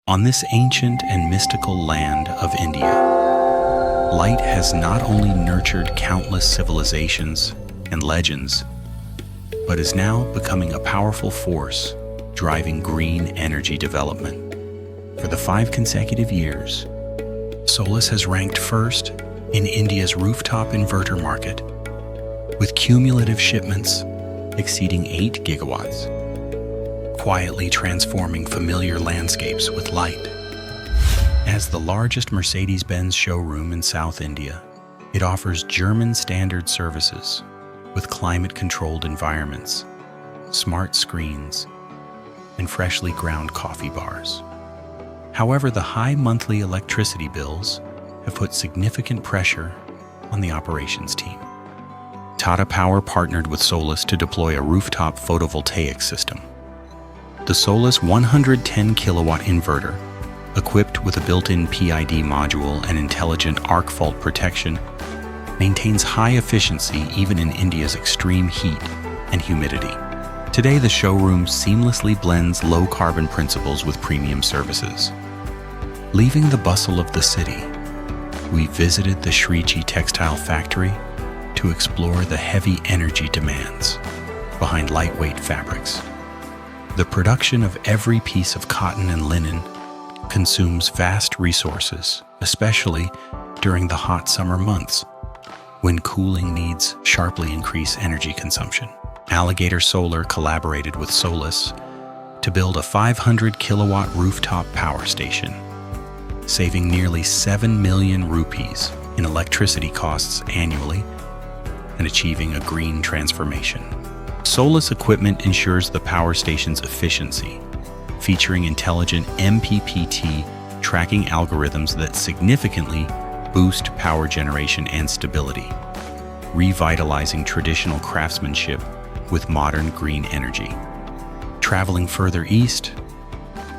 On this ancient and mystical land of India, light has not only nurtured countless civilizations and legends, but is now becoming a powerful force driving green energy development. For the 5 consecutive years, Solis has ranked first in India's rooftop inverter market, with cumulative shipments exceeding 8 gigawatts, quietly transforming familiar landscapes with light. As the largest Mercedes-Benz showroom in South India, it offers German standard services with climate-controlled environments, smart screens, and freshly ground coffee bars. However, the high monthly electricity bills have put significant pressure on the operations team. Tata Power partnered with Solis to deploy a rooftop photovoltaic system. The Solis 110 kilowatt inverter, equipped with a built-in PID module and intelligent arc fault protection, maintains high efficiency even in India's extreme heat and humidity. Today, the showroom seamlessly blends low-carbon principles with premium services. Leaving the bustle of the city, we visited the Shreeji Textile Factory to explore the heavy energy demands behind lightweight fabrics. The production of every piece of cotton and linen consumes vast resources, especially during the hot summer months, when cooling needs sharply increase energy consumption. Alligator Solar collaborated with Solis to build a 500 kilowatt rooftop power station, saving nearly 7 million rupees in electricity costs annually and achieving a green transformation. Solis equipment ensures the power station's efficiency, featuring intelligent MPPT tracking algorithms that significantly boost power generation and stability, revitalizing traditional craftsmanship with modern green energy. Traveling further east,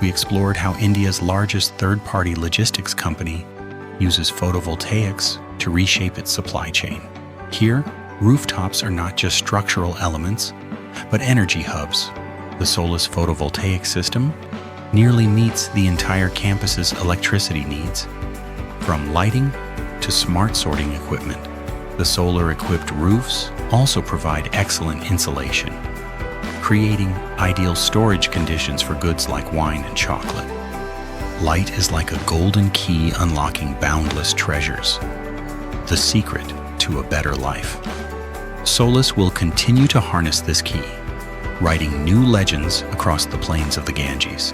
we explored how India's largest third-party logistics company uses photovoltaics to reshape its supply chain. Here, rooftops are not just structural elements, but energy hubs. The Solis photovoltaic system nearly meets the entire campus's electricity needs, from lighting to smart sorting equipment. The solar-equipped roofs also provide excellent insulation, creating ideal storage conditions for goods like wine and chocolate. Light is like a golden key unlocking boundless treasures, the secret to a better life. Solis will continue to harness this key, writing new legends across the plains of the Ganges.